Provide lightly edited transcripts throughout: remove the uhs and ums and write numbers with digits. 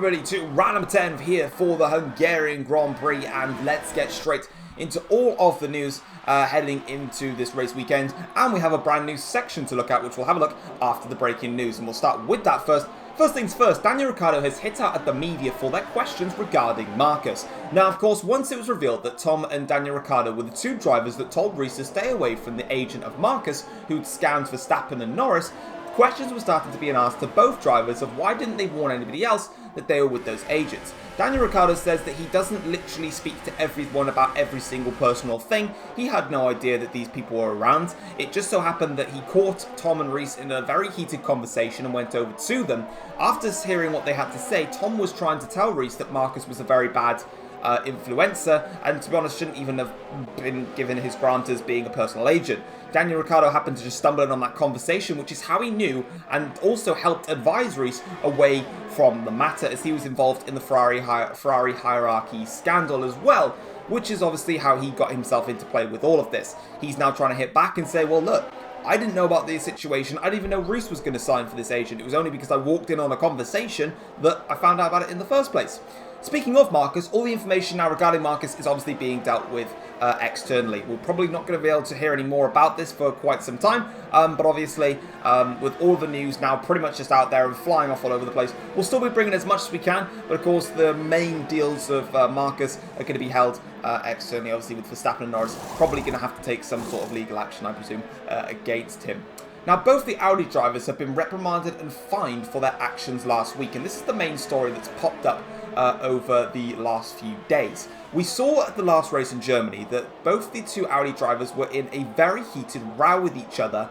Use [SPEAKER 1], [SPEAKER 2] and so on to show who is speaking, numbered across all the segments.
[SPEAKER 1] everybody to round number 10 here for the Hungarian Grand Prix, and let's get straight into all of the news heading into this race weekend. And we have a brand new section to look at, which we'll have a look after the breaking news, and we'll start with that first. First things first, Daniel Ricciardo has hit out at the media for their questions regarding Marcus. Now, of course, once it was revealed that Tom and Daniel Ricciardo were the two drivers that told Reese to stay away from the agent of Marcus, who'd scanned Verstappen and Norris, questions were starting to be asked to both drivers of why didn't they warn anybody else that they were with those agents. Daniel Ricciardo says that he doesn't literally speak to everyone about every single personal thing. He had no idea that these people were around. It just so happened that he caught Tom and Reese in a very heated conversation and went over to them. After hearing what they had to say, Tom was trying to tell Reese that Marcus was a very bad influencer, and to be honest shouldn't even have been given his grant as being a personal agent. Daniel Ricciardo happened to just stumble in on that conversation, which is how he knew and also helped advise Reese away from the matter, as he was involved in the Ferrari hierarchy scandal as well, which is obviously how he got himself into play with all of this. He's now trying to hit back and say, well look, I didn't know about this situation. I didn't even know Reese was going to sign for this agent. It was only because I walked in on a conversation that I found out about it in the first place. Speaking of Marcus, all the information now regarding Marcus is obviously being dealt with externally. We're probably not going to be able to hear any more about this for quite some time, but obviously with all the news now pretty much just out there and flying off all over the place, we'll still be bringing as much as we can, but of course the main deals of Marcus are going to be held externally, obviously with Verstappen and Norris probably going to have to take some sort of legal action, I presume, against him. Now, both the Audi drivers have been reprimanded and fined for their actions last week, and this is the main story that's popped up over the last few days. We saw at the last race in Germany that both the two Audi drivers were in a very heated row with each other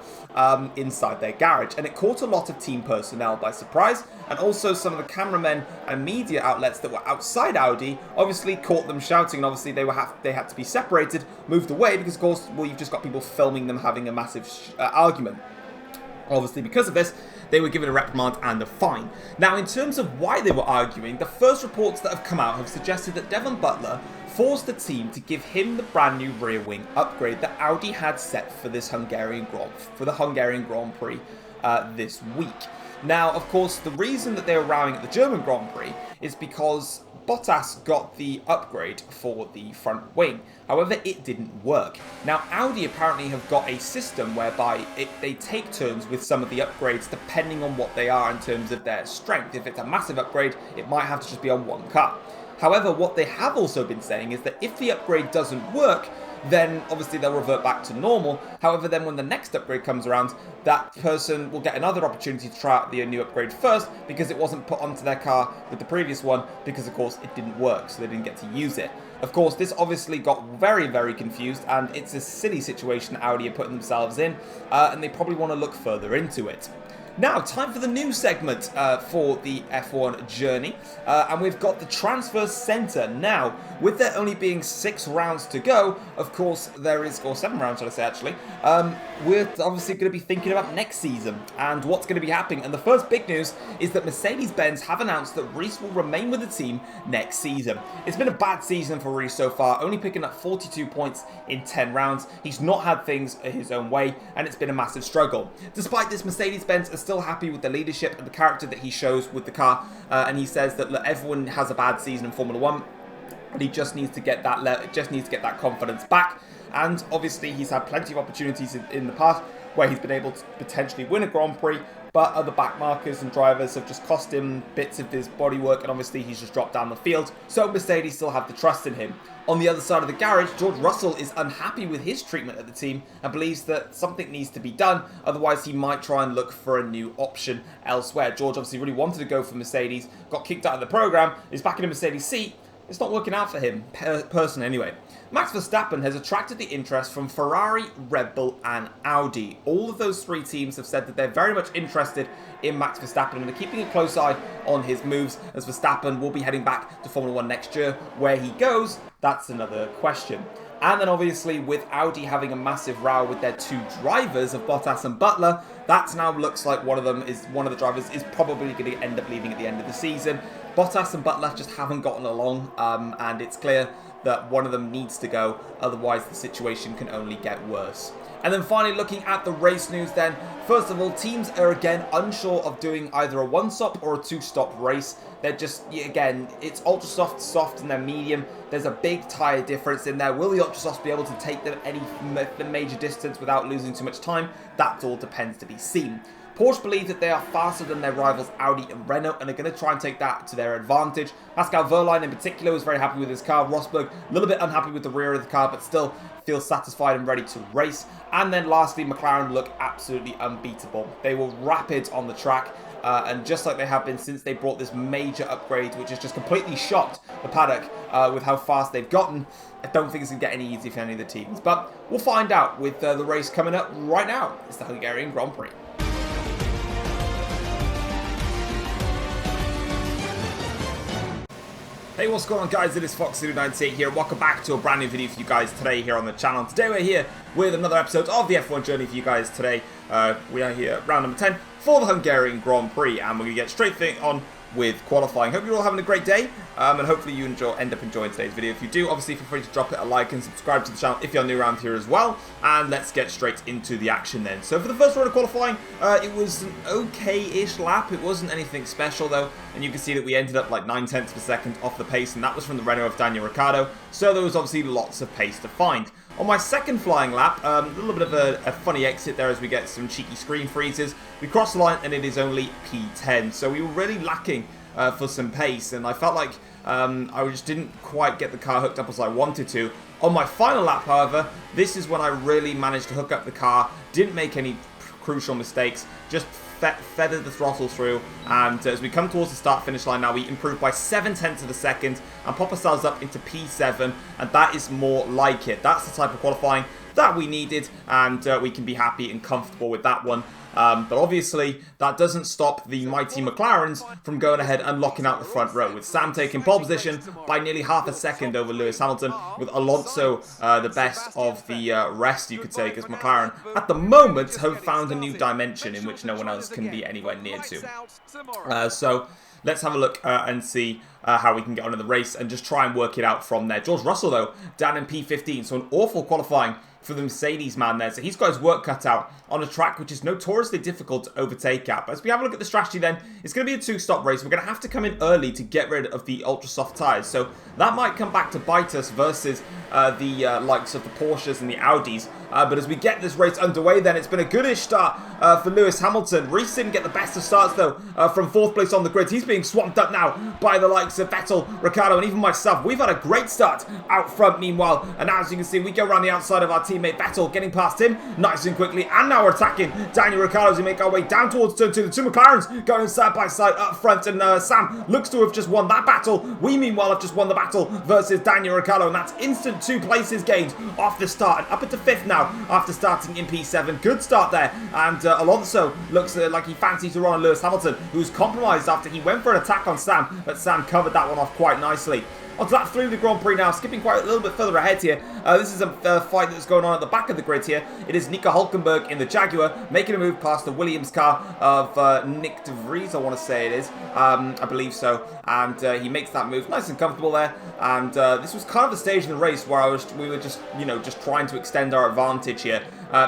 [SPEAKER 1] inside their garage, and it caught a lot of team personnel by surprise, and also some of the cameramen and media outlets that were outside Audi obviously caught them shouting, and obviously they had to be separated, moved away, because of course, well, you've just got people filming them having a massive argument. Obviously, because of this, they were given a reprimand and a fine. Now, in terms of why they were arguing, the first reports that have come out have suggested that Devon Butler forced the team to give him the brand new rear wing upgrade that Audi had set for the Hungarian Grand Prix this week. Now, of course, the reason that they were rowing at the German Grand Prix is because Bottas got the upgrade for the front wing. However, it didn't work. Now, Audi apparently have got a system whereby they take turns with some of the upgrades depending on what they are in terms of their strength. If it's a massive upgrade, it might have to just be on one car. However, what they have also been saying is that if the upgrade doesn't work, then obviously they'll revert back to normal. However, then when the next upgrade comes around, that person will get another opportunity to try out the new upgrade first, because it wasn't put onto their car with the previous one, because of course it didn't work, so they didn't get to use it. Of course, this obviously got very, very confused, and it's a silly situation Audi are putting themselves in, and they probably want to look further into it. Now, time for the news segment for the F1 journey, and we've got the transfer centre. Now, with there only being 6 rounds to go, of course there is, or 7 rounds should I say actually, we're obviously going to be thinking about next season and what's going to be happening. And the first big news is that Mercedes-Benz have announced that Reese will remain with the team next season. It's been a bad season for Reese so far, only picking up 42 points in 10 rounds. He's not had things his own way, and it's been a massive struggle. Despite this, Mercedes-Benz are still happy with the leadership and the character that he shows with the car, and he says that look, everyone has a bad season in Formula 1, but he just needs to get that confidence back. And obviously he's had plenty of opportunities in the past where he's been able to potentially win a Grand Prix, but other backmarkers and drivers have just cost him bits of his bodywork, and obviously he's just dropped down the field. So Mercedes still have the trust in him. On the other side of the garage, George Russell is unhappy with his treatment at the team and believes that something needs to be done, otherwise he might try and look for a new option elsewhere. George obviously really wanted to go for Mercedes, got kicked out of the program, is back in a Mercedes seat. It's not working out for him, personally anyway. Max Verstappen has attracted the interest from Ferrari, Red Bull and Audi. All of those 3 teams have said that they're very much interested in Max Verstappen and are keeping a close eye on his moves, as Verstappen will be heading back to Formula 1 next year. Where he goes, that's another question. And then obviously with Audi having a massive row with their 2 drivers of Bottas and Butler, that now looks like one of the drivers is probably going to end up leaving at the end of the season. Bottas and Butler just haven't gotten along, and it's clear that one of them needs to go, otherwise the situation can only get worse. And then finally, looking at the race news then, first of all, teams are again unsure of doing either a one-stop or a two-stop race. They're just, again, it's ultra soft, soft, and then medium. There's a big tyre difference in there. Will the ultra softs be able to take them any major distance without losing too much time? That all depends to be seen. Porsche believe that they are faster than their rivals Audi and Renault and are going to try and take that to their advantage. Pascal Wehrlein in particular was very happy with his car. Rosberg a little bit unhappy with the rear of the car, but still feels satisfied and ready to race. And then lastly, McLaren look absolutely unbeatable. They were rapid on the track. And just like they have been since they brought this major upgrade, which has just completely shocked the paddock with how fast they've gotten, I don't think it's going to get any easier for any of the teams. But we'll find out with the race coming up right now. It's the Hungarian Grand Prix. Hey, what's going on, guys? It is Fox98 here. Welcome back to a brand new video for you guys today here on the channel. Today we're here with another episode of the F1 journey for you guys today. We are here at round number 10 for the Hungarian Grand Prix, and we're going to get straight on with qualifying. Hope you're all having a great day, and hopefully you end up enjoying today's video. If you do, obviously feel free to drop it a like and subscribe to the channel if you're new around here as well. And let's get straight into the action then. So for the first round of qualifying, it was an okay-ish lap. It wasn't anything special though, and you can see that we ended up like 9/10 of a second off the pace, and that was from the Renault of Daniel Ricciardo. So there was obviously lots of pace to find. On my second flying lap, a little bit of a funny exit there as we get some cheeky screen freezes. We cross the line and it is only P10, so we were really lacking for some pace, and I felt like I just didn't quite get the car hooked up as I wanted to. On my final lap, however, this is when I really managed to hook up the car, didn't make any crucial mistakes, just feathered the throttle through, and as we come towards the start-finish line now, we improved by 7/10 of a second and pop ourselves up into P7, and that is more like it. That's the type of qualifying that we needed, and we can be happy and comfortable with that one. But obviously, that doesn't stop the mighty McLarens from going ahead and locking out the front row, with Sam taking pole position by nearly half a second over Lewis Hamilton, with Alonso the best of the rest, you could say, because McLaren, at the moment, have found a new dimension in which no one else can be anywhere near to. So let's have a look and see how we can get on in the race and just try and work it out from there. George Russell, though, down in P15, so an awful qualifying for the Mercedes man there. So he's got his work cut out on a track which is notoriously difficult to overtake at. But as we have a look at the strategy then, it's going to be a two-stop race. We're going to have to come in early to get rid of the ultra-soft tyres. So that might come back to bite us versus the likes of the Porsches and the Audis. But as we get this race underway then, it's been a goodish start for Lewis Hamilton. Reece didn't get the best of starts though from 4th place on the grid. He's being swamped up now by the likes of Vettel, Ricciardo, and even myself. We've had a great start out front meanwhile. And as you can see, we go around the outside of our teammate Vettel, getting past him nice and quickly. And now we're attacking Daniel Ricciardo as we make our way down towards turn 2. The two McLarens going side by side up front. And Sam looks to have just won that battle. We meanwhile have just won the battle versus Daniel Ricciardo. And that's instant 2 places gained off the start. And up into 5th now after starting in P7. Good start there. And Alonso looks like he fancies to run on Lewis Hamilton, who's compromised after he went for an attack on Sam. But Sam covered that one off quite nicely. On to lap 3 of the Grand Prix now, skipping quite a little bit further ahead here. This is a fight that's going on at the back of the grid here. It is Nico Hulkenberg in the Jaguar, making a move past the Williams car of Nick De Vries, I want to say it is. I believe so. And he makes that move nice and comfortable there. And this was kind of a stage in the race where we were just, just trying to extend our advantage here.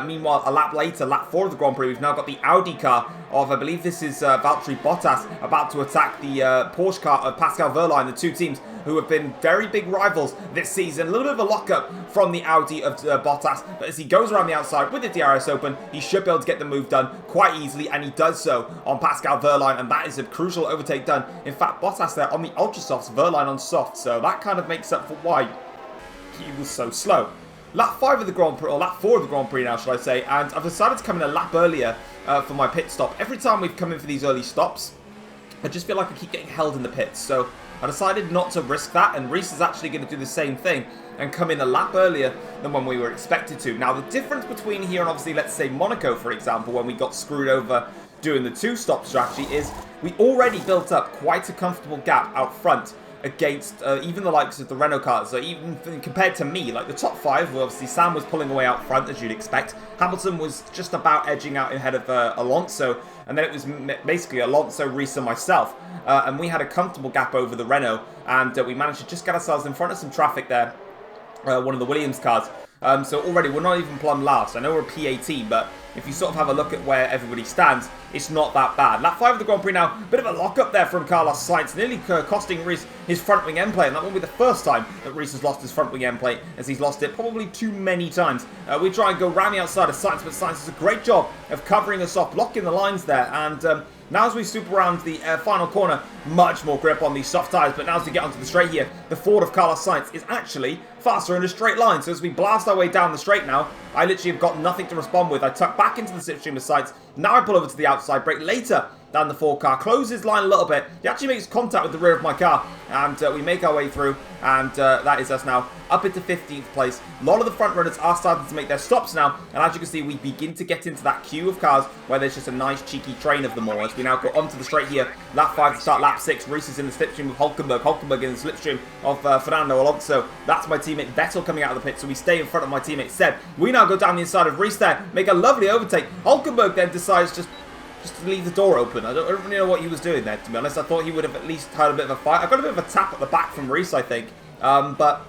[SPEAKER 1] Meanwhile, a lap later, lap 4 of the Grand Prix, we've now got the Audi car of, I believe this is Valtteri Bottas, about to attack the Porsche car of Pascal Wehrlein, the two teams who have been very big rivals this season. A little bit of a lockup from the Audi of Bottas, but as he goes around the outside with the DRS open, he should be able to get the move done quite easily, and he does so on Pascal Wehrlein, and that is a crucial overtake done. In fact, Bottas there on the ultra softs, Wehrlein on soft, so that kind of makes up for why he was so slow. Lap 5 of the Grand Prix, or lap 4 of the Grand Prix now, should I say, and I've decided to come in a lap earlier for my pit stop. Every time we've come in for these early stops, I just feel like I keep getting held in the pits, so I decided not to risk that, and Reece is actually going to do the same thing and come in a lap earlier than when we were expected to. Now, the difference between here and obviously, let's say Monaco, for example, when we got screwed over doing the two-stop strategy, is we already built up quite a comfortable gap out front against even the likes of the Renault cars. So even compared to me, like the top 5, well, obviously Sam was pulling away out front, as you'd expect. Hamilton was just about edging out ahead of Alonso, and then it was basically Alonso, Reece, and myself. And we had a comfortable gap over the Renault, and we managed to just get ourselves in front of some traffic there one of the Williams cars. So already we're not even plumb last. I know we're a P18, but if you sort of have a look at where everybody stands, it's not that bad. Lap 5 of the Grand Prix now, bit of a lock-up there from Carlos Sainz, nearly costing Reese his front wing end plate, and that won't be the first time that Reese has lost his front wing end plate, as he's lost it probably too many times. We try and go round the outside of Sainz, but Sainz does a great job of covering us off, blocking the lines there, and now as we swoop around the final corner, much more grip on these soft tyres, but now as we get onto the straight here, the Ford of Carlos Sainz is actually faster in a straight line. So as we blast our way down the straight now, I literally have got nothing to respond with. I tuck back into the slipstream of Sainz. Now I pull over to the outside, brake later than the Ford car, closes line a little bit. He actually makes contact with the rear of my car, and we make our way through, and that is us now up into 15th place. A lot of the front runners are starting to make their stops now, and as you can see, we begin to get into that queue of cars where there's just a nice cheeky train of them all. As we now go onto the straight here, lap 5 to start lap 6. Reese is in the slipstream of Hülkenberg. Hülkenberg in the slipstream of Fernando Alonso. That's my teammate Vettel coming out of the pit, so we stay in front of my teammate Seb. We now go down the inside of Reese there, make a lovely overtake. Hülkenberg then decides just to leave the door open. I don't really know what he was doing there, to be honest. I thought he would have at least had a bit of a fight. I got a bit of a tap at the back from Reese, I think. But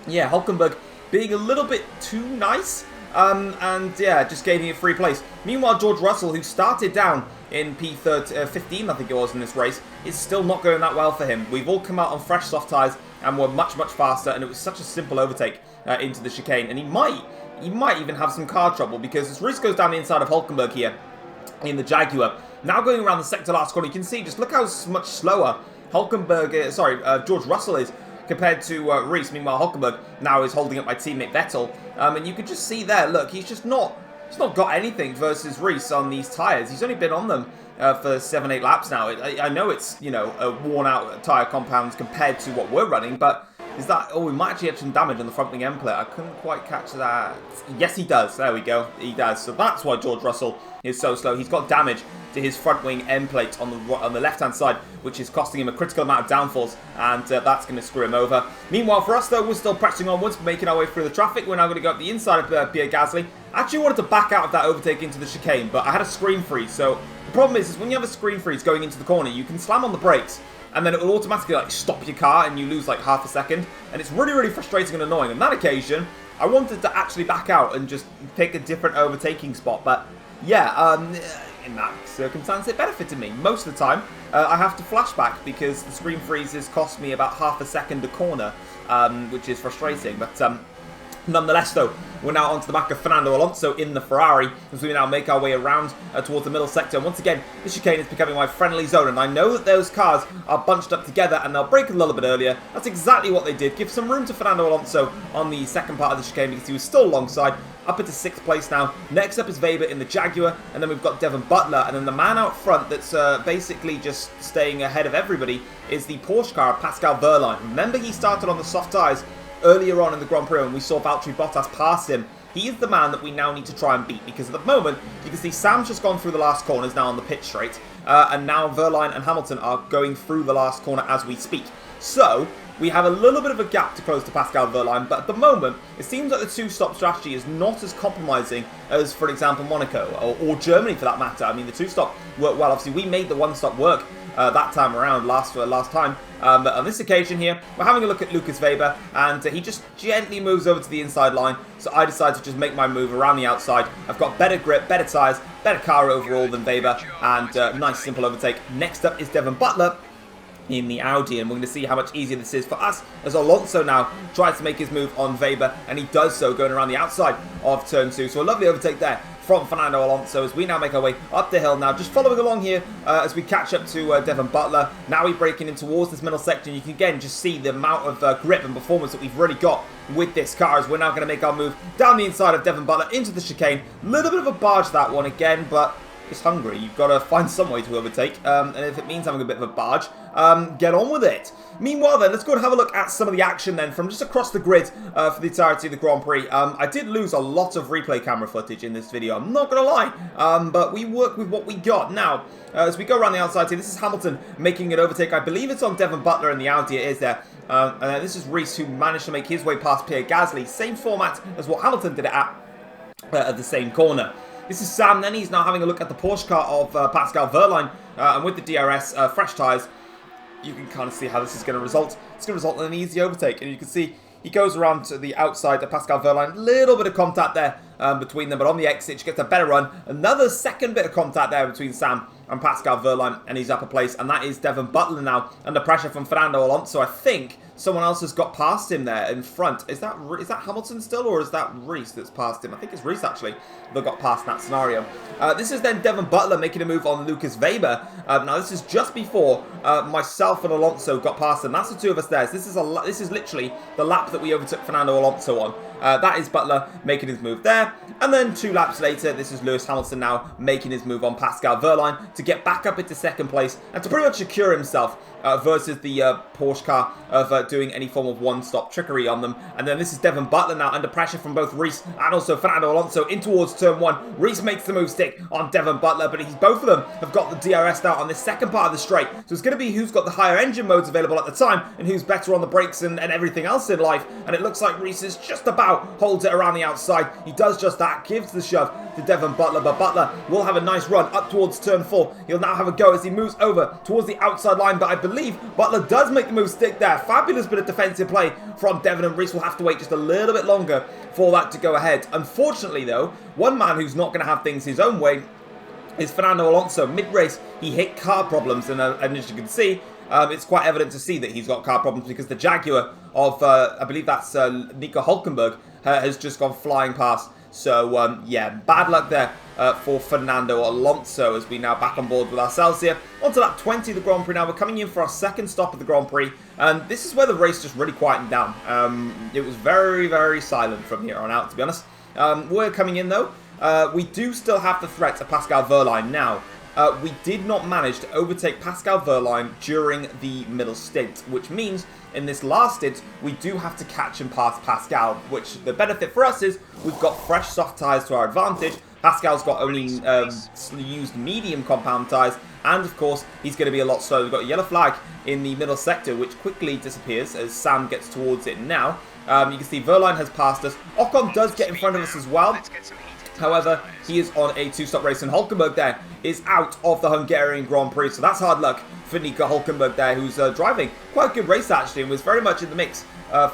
[SPEAKER 1] yeah, Hülkenberg being a little bit too nice. And yeah, just gave me a free place. Meanwhile, George Russell, who started down in P15, I think it was, in this race, is still not going that well for him. We've all come out on fresh soft tyres and we're much, much faster, and it was such a simple overtake into the chicane. And he might even have some car trouble, because as Reese goes down the inside of Hülkenberg here in the Jaguar, now going around the sector last corner, you can see just look how much slower George Russell is compared to Reese. Meanwhile, Hülkenberg now is holding up my teammate Vettel, and you can just see there, look, he's not got anything versus Reese on these tyres. He's only been on them for 7-8 laps now. I know it's, you know, a worn out tyre compounds compared to what we're running, but is that... Oh, we might actually have some damage on the front wing end plate. I couldn't quite catch that. Yes, he does. There we go. He does. So that's why George Russell is so slow. He's got damage to his front wing end plate on the left-hand side, which is costing him a critical amount of downforce, and that's going to screw him over. Meanwhile, for us, though, we're still pressing onwards, making our way through the traffic. We're now going to go up the inside of Pierre Gasly. I actually wanted to back out of that overtake into the chicane, but I had a screen freeze. So the problem is when you have a screen freeze going into the corner, you can slam on the brakes, and then it will automatically like stop your car, and you lose like half a second, and it's really, really frustrating and annoying. On that occasion, I wanted to actually back out and just pick a different overtaking spot, but yeah, in that circumstance, it benefited me. Most of the time, I have to flashback because the screen freezes cost me about half a second a corner, which is frustrating. But nonetheless, though, we're now onto the back of Fernando Alonso in the Ferrari as we now make our way around towards the middle sector. And once again, this chicane is becoming my friendly zone, and I know that those cars are bunched up together and they'll brake a little bit earlier. That's exactly what they did. Give some room to Fernando Alonso on the second part of the chicane because he was still alongside. Up into 6th place now. Next up is Weber in the Jaguar, and then we've got Devon Butler, and then the man out front that's basically just staying ahead of everybody is the Porsche car of Pascal Wehrlein. Remember, he started on the soft tyres earlier on in the Grand Prix, and we saw Valtteri Bottas pass him. He is the man that we now need to try and beat, because at the moment, you can see Sam's just gone through the last corners now on the pit straight, and now Wehrlein and Hamilton are going through the last corner as we speak. So we have a little bit of a gap to close to Pascal Wehrlein, but at the moment, it seems like the two-stop strategy is not as compromising as, for example, Monaco, or Germany for that matter. I mean, the two-stop worked well. Obviously, we made the one-stop work that time around, last time. But on this occasion here, we're having a look at Lucas Weber, and he just gently moves over to the inside line, so I decide to just make my move around the outside. I've got better grip, better tyres, better car overall than Weber, and nice simple overtake. Next up is Devon Butler in the Audi, and we're going to see how much easier this is for us as Alonso now tries to make his move on Weber, and he does so going around the outside of turn 2. So a lovely overtake there from Fernando Alonso as we now make our way up the hill now, just following along here as we catch up to Devon Butler. Now we're breaking in towards this middle section. You can again just see the amount of grip and performance that we've really got with this car as we're now going to make our move down the inside of Devon Butler into the chicane. A little bit of a barge that one again, but it's Hungary. You've got to find some way to overtake, and if it means having a bit of a barge, get on with it. Meanwhile then, let's go and have a look at some of the action then from just across the grid for the entirety of the Grand Prix. I did lose a lot of replay camera footage in this video, I'm not going to lie, but we work with what we got. Now, as we go around the outside here, this is Hamilton making an overtake. I believe it's on Devon Butler in the Audi, it is there. And this is Reese, who managed to make his way past Pierre Gasly. Same format as what Hamilton did it at the same corner. This is Sam then. He's now having a look at the Porsche car of Pascal Wehrlein, and with the DRS fresh tyres, you can kind of see how this is going to result. It's going to result in an easy overtake, and you can see He goes around to the outside of Pascal Wehrlein. A little bit of contact there between them, but on the exit, she gets a better run. Another second bit of contact there between Sam and Pascal Wehrlein and his upper place, and that is Devon Butler now under pressure from Fernando Alonso. I think someone else has got past him there in front. Is that Hamilton still, or is that Reese that's past him? I think it's Reese, actually, that got past in that scenario. This is then Devon Butler making a move on Lucas Weber. Now, this is just before myself and Alonso got past them. That's the two of us there. So this is literally the lap that we overtook Fernando Alonso on. That is Butler making his move there. And then 2 laps later, this is Lewis Hamilton now making his move on Pascal Wehrlein to get back up into second place and to pretty much secure himself versus the Porsche car of doing any form of one-stop trickery on them. And then this is Devon Butler now under pressure from both Reese and also Fernando Alonso in towards turn 1. Reese makes the move stick on Devon Butler, but both of them have got the DRS now on this second part of the straight. So it's going to be who's got the higher engine modes available at the time and who's better on the brakes and everything else in life. And it looks like Reese is just about holds it around the outside. He does just that, gives the shove to Devon Butler, but Butler will have a nice run up towards turn 4. He'll now have a go as he moves over towards the outside line, but I believe Butler does make the move stick there. Fabulous bit of defensive play from Devon, and Reese will have to wait just a little bit longer for that to go ahead. Unfortunately, though, one man who's not going to have things his own way is Fernando Alonso. Mid-race, he hit car problems, and as you can see, it's quite evident to see that he's got car problems because the Jaguar of, I believe that's Nico Hülkenberg, has just gone flying past. So, yeah, bad luck there for Fernando Alonso as we now back on board with ourselves here. On to lap 20 of the Grand Prix now. We're coming in for our second stop of the Grand Prix. And this is where the race just really quietened down. It was very, very silent from here on out, to be honest. We're coming in, though. We do still have the threat of Pascal Wehrlein now. We did not manage to overtake Pascal Wehrlein during the middle stint, which means in this last stint, we do have to catch and pass Pascal, which the benefit for us is we've got fresh soft tyres to our advantage. Pascal's got only used medium compound tyres, and of course, he's going to be a lot slower. We've got a yellow flag in the middle sector, which quickly disappears as Sam gets towards it now. You can see Wehrlein has passed us. Ocon does get in front of us as well. However, he is on a 2-stop race, and Hülkenberg there is out of the Hungarian Grand Prix, so that's hard luck for Nico Hülkenberg there, who's driving quite a good race actually, and was very much in the mix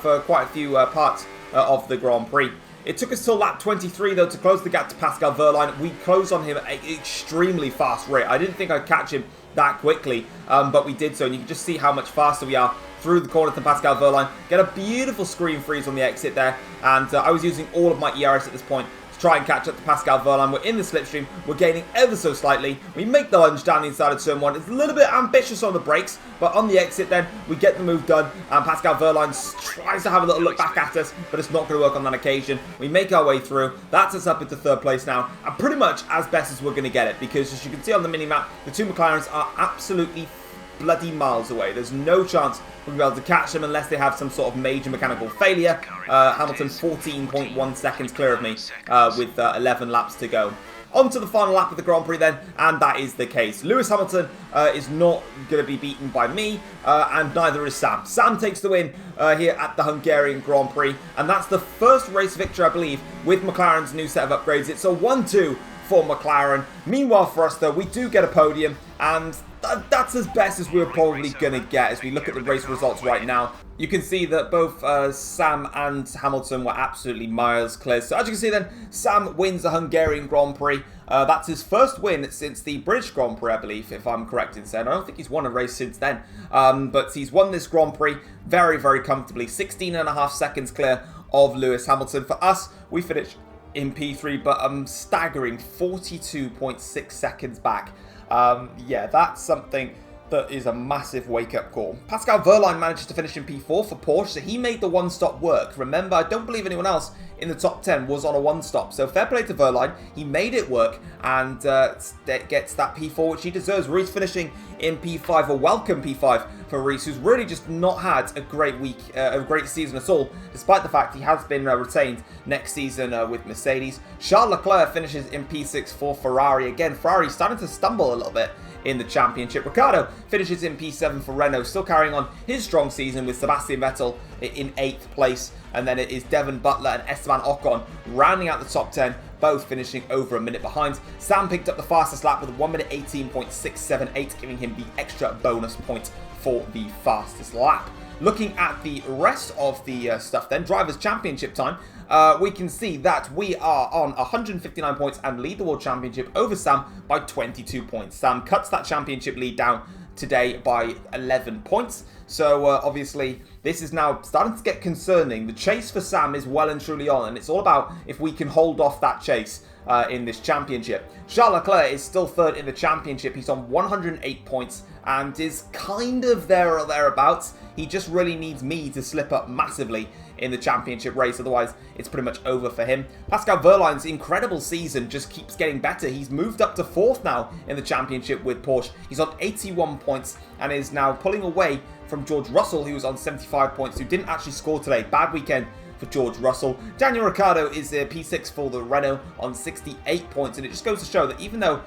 [SPEAKER 1] for quite a few parts of the Grand Prix. It took us till lap 23 though to close the gap to Pascal Wehrlein. We closed on him at an extremely fast rate. I didn't think I'd catch him that quickly, but we did so, and you can just see how much faster we are through the corner to Pascal Wehrlein. Get a beautiful screen freeze on the exit there, and I was using all of my ERS at this point to try and catch up to Pascal Wehrlein. We're in the slipstream, we're gaining ever so slightly. We make the lunge down the inside of turn 1. It's a little bit ambitious on the brakes, but on the exit then, we get the move done, and Pascal Wehrlein tries to have a little look back at us, but it's not going to work on that occasion. We make our way through. That's us up into third place now, and pretty much as best as we're going to get it, because as you can see on the mini-map, the two McLarens are absolutely bloody miles away. There's no chance we'll be able to catch them unless they have some sort of major mechanical failure. Hamilton 14.1 seconds clear of me with 11 laps to go. On to the final lap of the Grand Prix then, and that is the case. Lewis Hamilton is not going to be beaten by me, and neither is Sam. Sam takes the win here at the Hungarian Grand Prix, and that's the first race victory, I believe, with McLaren's new set of upgrades. It's a 1-2 for McLaren. Meanwhile, for us, though, we do get a podium, and that's as best as we're probably going to get as we look at the race results right now. You can see that both Sam and Hamilton were absolutely miles clear. So as you can see then, Sam wins the Hungarian Grand Prix. That's his first win since the British Grand Prix, I believe, if I'm correct in saying. I don't think he's won a race since then. But he's won this Grand Prix very, very comfortably. 16.5 seconds clear of Lewis Hamilton. For us, we finish in P3, but staggering 42.6 seconds back. Yeah, that's something that is a massive wake-up call. Pascal Wehrlein managed to finish in P4 for Porsche, so he made the one-stop work. Remember, I don't believe anyone else in the top 10 was on a one-stop, so fair play to Wehrlein. He made it work and gets that P4, which he deserves. Reese finishing in P5, a welcome P5 for Reese, who's really just not had a great week, a great season at all, despite the fact he has been retained next season with Mercedes. Charles Leclerc finishes in P6 for Ferrari. Again, Ferrari starting to stumble a little bit in the championship. Ricciardo finishes in P7 for Renault, still carrying on his strong season with Sebastian Vettel in 8th place. And then it is Devon Butler and Esteban Ocon rounding out the top 10, both finishing over a minute behind. Sam picked up the fastest lap with 1 minute 18.678, giving him the extra bonus point for the fastest lap. looking at the rest of the stuff then, Drivers' Championship time, we can see that we are on 159 points and lead the World Championship over Sam by 22 points. Sam cuts that championship lead down today by 11 points. So obviously this is now starting to get concerning. The chase for Sam is well and truly on, and it's all about if we can hold off that chase in this championship. Charles Leclerc is still third in the championship. He's on 108 points and is kind of there or thereabouts. He just really needs me to slip up massively in the championship race, otherwise it's pretty much over for him. Pascal Wehrlein's incredible season just keeps getting better. He's moved up to 4th now in the championship with Porsche. He's on 81 points and is now pulling away from George Russell, who was on 75 points, who didn't actually score today. Bad weekend for George Russell. Daniel Ricciardo is P6 for the Renault on 68 points, and it just goes to show that even though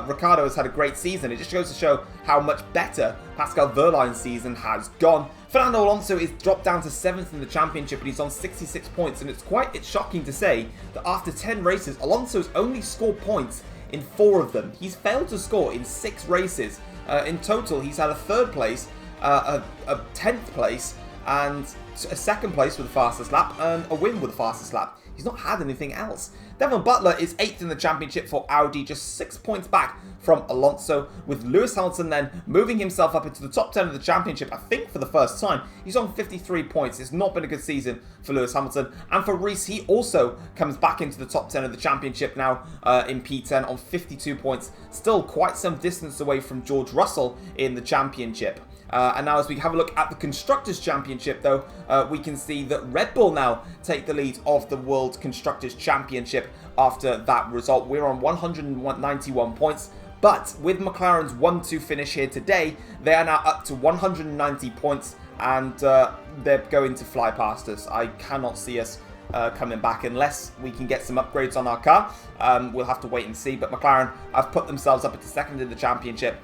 [SPEAKER 1] Ricciardo has had a great season, it just goes to show how much better Pascal Wehrlein's season has gone. Fernando Alonso is dropped down to 7th in the championship, and he's on 66 points, and it's shocking to say that after 10 races, Alonso's only scored points in 4 of them. He's failed to score in 6 races. In total, he's had a 3rd place, a 10th place, and a 2nd place with the fastest lap, and a win with the fastest lap. He's not had anything else. Devon Butler is 8th in the championship for Audi, just 6 points back from Alonso, with Lewis Hamilton then moving himself up into the top 10 of the championship, I think for the first time. He's on 53 points. It's not been a good season for Lewis Hamilton. And for Reese, he also comes back into the top 10 of the championship now in P10 on 52 points. Still quite some distance away from George Russell in the championship. And now as we have a look at the Constructors' Championship, though, we can see that Red Bull now take the lead of the World Constructors' Championship after that result. We're on 191 points, but with McLaren's 1-2 finish here today, they are now up to 190 points, and they're going to fly past us. I cannot see us coming back unless we can get some upgrades on our car. We'll have to wait and see, but McLaren have put themselves up into 2nd in the championship.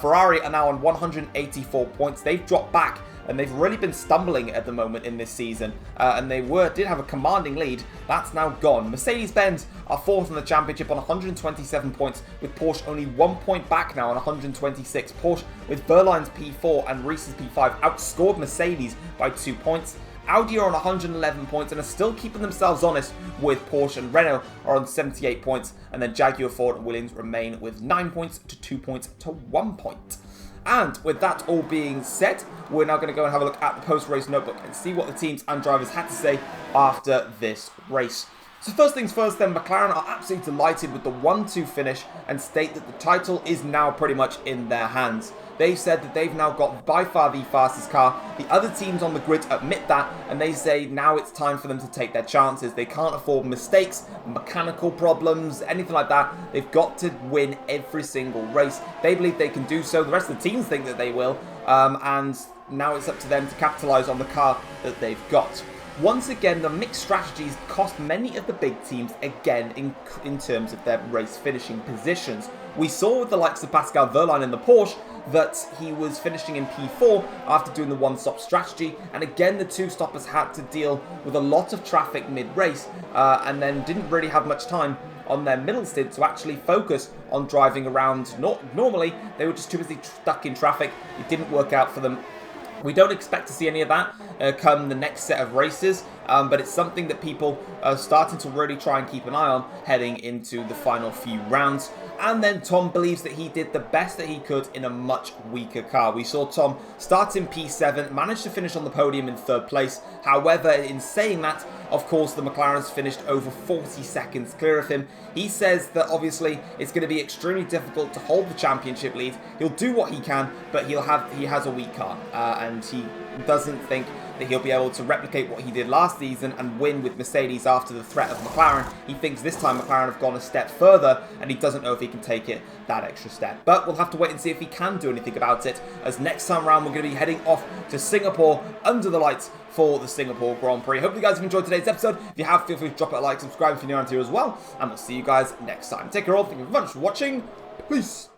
[SPEAKER 1] Ferrari are now on 184 points. They've dropped back and they've really been stumbling at the moment in this season. And they did have a commanding lead. That's now gone. Mercedes-Benz are 4th in the championship on 127 points, with Porsche only 1 point back now on 126. Porsche, with Wehrlein's P4 and Reese's P5, outscored Mercedes by 2 points. Audi are on 111 points and are still keeping themselves honest with Porsche, and Renault are on 78 points, and then Jaguar, Ford and Williams remain with 9 points to 2 points to 1 point. And with that all being said, we're now going to go and have a look at the post-race notebook and see what the teams and drivers had to say after this race. So first things first then, McLaren are absolutely delighted with the 1-2 finish and state that the title is now pretty much in their hands. They've said that they've now got by far the fastest car. The other teams on the grid admit that, and they say now it's time for them to take their chances. They can't afford mistakes, mechanical problems, anything like that. They've got to win every single race. They believe they can do so. The rest of the teams think that they will, and now it's up to them to capitalise on the car that they've got. Once again, the mixed strategies cost many of the big teams again in terms of their race finishing positions. We saw with the likes of Pascal Wehrlein in the Porsche that he was finishing in P4 after doing the one-stop strategy, and again the two-stoppers had to deal with a lot of traffic mid-race and then didn't really have much time on their middle stint to actually focus on driving around. Normally they were just too busy stuck in traffic. It didn't work out for them. We don't expect to see any of that come the next set of races, but it's something that people are starting to really try and keep an eye on heading into the final few rounds. And then Tom believes that he did the best that he could in a much weaker car. We saw Tom start in P7, managed to finish on the podium in 3rd place. However, in saying that, of course, the McLarens finished over 40 seconds clear of him. He says that obviously it's going to be extremely difficult to hold the championship lead. He'll do what he can, but he has a weak car, and he doesn't think that he'll be able to replicate what he did last season and win with Mercedes after the threat of McLaren. He thinks this time McLaren have gone a step further, and he doesn't know if he can take it that extra step. But we'll have to wait and see if he can do anything about it, as next time around we're going to be heading off to Singapore under the lights for the Singapore Grand Prix. Hope you guys have enjoyed today's episode. If you have, feel free to drop it a like, subscribe if you're new around here as well, and we'll see you guys next time. Take care all, thank you very much for watching, peace!